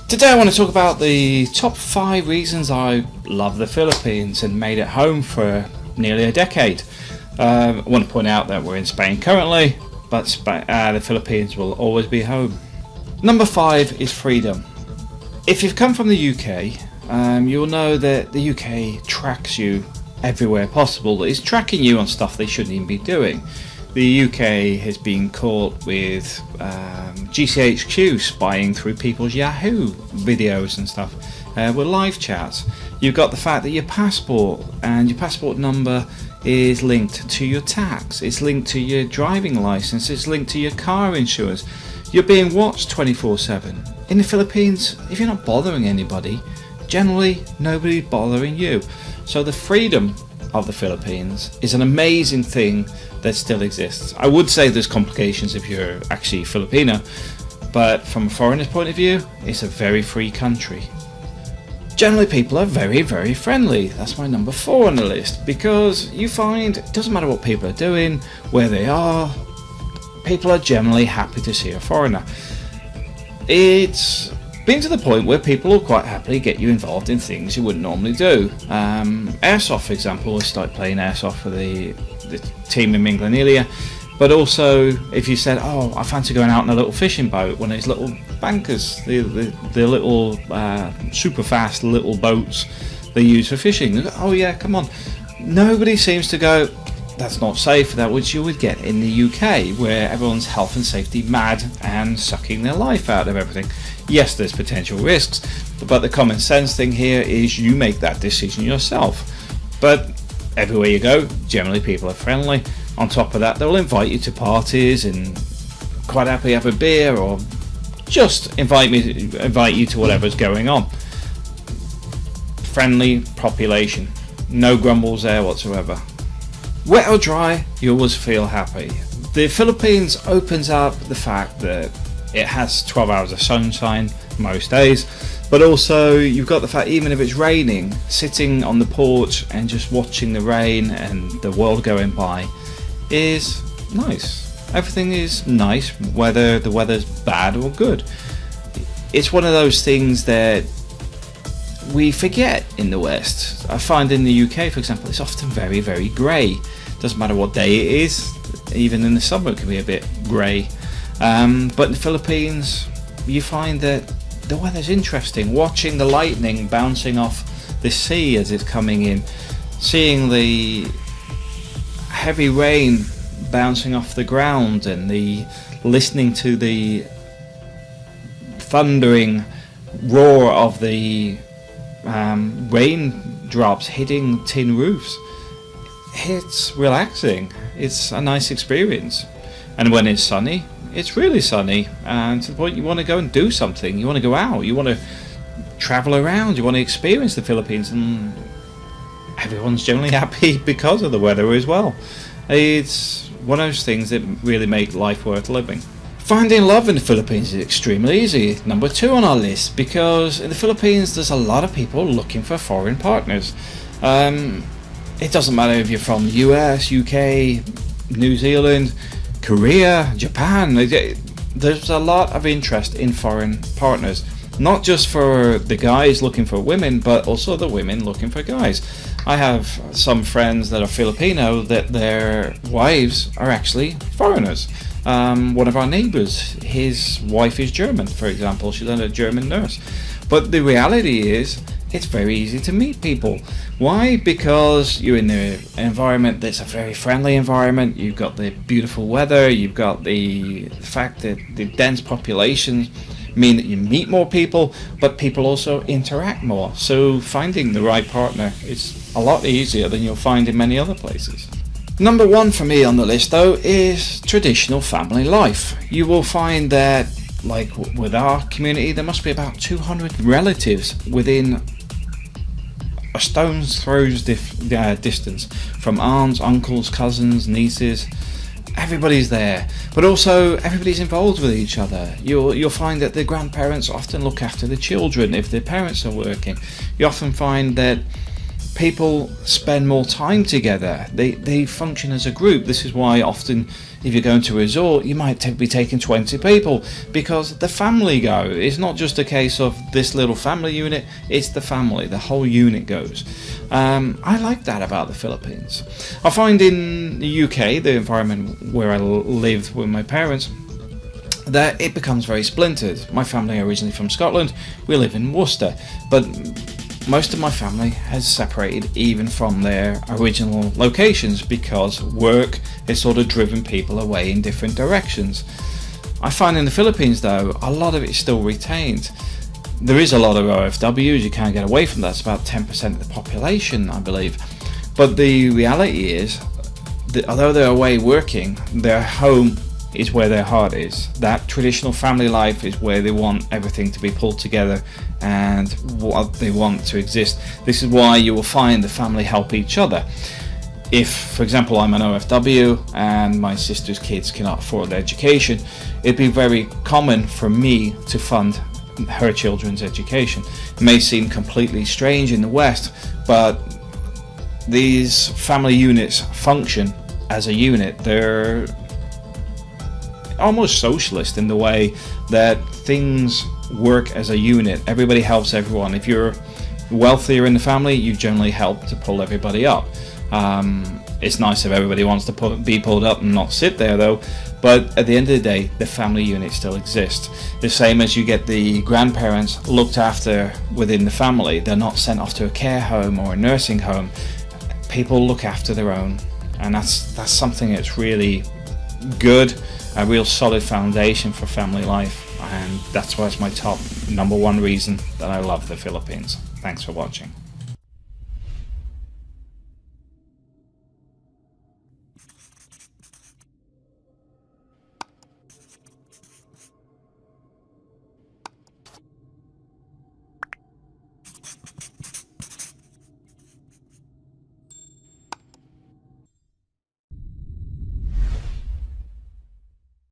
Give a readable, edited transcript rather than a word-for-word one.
Today I want to talk about the top 5 reasons I love the Philippines and made it home for nearly a decade. I want to point out that we're in Spain currently, but the Philippines will always be home. Number 5 is freedom. If you've come from the UK, you'll know that the UK tracks you everywhere possible. It's tracking you on stuff they shouldn't even be doing. The UK has been caught with GCHQ spying through people's Yahoo videos and stuff with live chats. You've got the fact that your passport and your passport number is linked to your tax, it's linked to your driving license, it's linked to your car insurance. You're being watched 24/7. In the Philippines, if you're not bothering anybody, generally nobody's bothering you. So the freedom of the Philippines is an amazing thing that still exists. I would say there's complications if you're actually Filipino, but from a foreigner's point of view, it's a very free country. Generally people are very, very friendly. That's my number 4 on the list, because you find it doesn't matter what people are doing, where they are, people are generally happy to see a foreigner. It's been to the point where people will quite happily get you involved in things you wouldn't normally do. Airsoft, for example, we started playing airsoft for the team in Minglanilla, but also if you said, oh, I fancy going out on a little fishing boat, one of these little bankers, the little super fast little boats they use for fishing, oh yeah, come on. Nobody seems to go, that's not safe, that which you would get in the UK, where everyone's health and safety mad and sucking their life out of everything. Yes, there's potential risks, but the common sense thing here is you make that decision yourself. But everywhere you go, generally people are friendly. On top of that, they'll invite you to parties and quite happily have a beer, or just invite you to whatever's going on. Friendly population, no grumbles there whatsoever. Wet or dry, you always feel happy. The Philippines opens up the fact that it has 12 hours of sunshine most days, but also you've got the fact, even if it's raining, sitting on the porch and just watching the rain and the world going by is nice. Everything is nice, whether the weather's bad or good. It's one of those things that we forget in the West. I find in the UK, for example, it's often very, very grey. Doesn't matter what day it is, even in the summer it can be a bit grey. But in the Philippines, you find that the weather's interesting. Watching the lightning bouncing off the sea as it's coming in, seeing the heavy rain bouncing off the ground, and listening to the thundering roar of the raindrops hitting tin roofs. It's relaxing. It's a nice experience. And when it's sunny, it's really sunny, and to the point you want to go and do something. You want to go out, you want to travel around, you want to experience the Philippines, and everyone's generally happy because of the weather as well. It's one of those things that really make life worth living. Finding love in the Philippines is extremely easy. Number 2 on our list, because in the Philippines there's a lot of people looking for foreign partners. It doesn't matter if you're from the US, UK, New Zealand, Korea, Japan. There's a lot of interest in foreign partners, not just for the guys looking for women, but also the women looking for guys. I have some friends that are Filipino that their wives are actually foreigners. One of our neighbours, his wife is German, for example. She's a German nurse. But the reality is, it's very easy to meet people. Why? Because you're in an environment that's a very friendly environment. You've got the beautiful weather, you've got the fact that the dense populations mean that you meet more people, but people also interact more. So finding the right partner is a lot easier than you'll find in many other places. Number 1 for me on the list, though, is traditional family life. You will find that, like with our community, there must be about 200 relatives within a stone's throws distance, from aunts, uncles, cousins, nieces. Everybody's there, but also everybody's involved with each other. You'll find that the grandparents often look after the children if their parents are working. You often find that people spend more time together. They function as a group. This is why often if you go into a resort, you might be taking 20 people, because the family go. It's not just a case of this little family unit, it's the family, the whole unit goes. I like that about the Philippines. I find in the UK, the environment where I lived with my parents, that it becomes very splintered. My family are originally from Scotland, we live in Worcester, but most of my family has separated even from their original locations because work has sort of driven people away in different directions. I find in the Philippines though, a lot of it is still retained. There is a lot of OFWs, you can't get away from that. It's about 10% of the population, I believe. But the reality is that although they're away working, their home is where their heart is. That traditional family life is where they want everything to be pulled together and what they want to exist. This is why you will find the family help each other. If, for example, I'm an OFW and my sister's kids cannot afford their education, it'd be very common for me to fund her children's education. It may seem completely strange in the West, but these family units function as a unit. They're almost socialist in the way that things work as a unit. Everybody helps everyone. If you're wealthier in the family, you generally help to pull everybody up. It's nice if everybody wants to be pulled up and not sit there though, but at the end of the day, the family unit still exists. The same as you get the grandparents looked after within the family. They're not sent off to a care home or a nursing home. People look after their own, and that's something that's really good, a real solid foundation for family life, and that's why it's my top number one reason that I love the Philippines. Thanks for watching.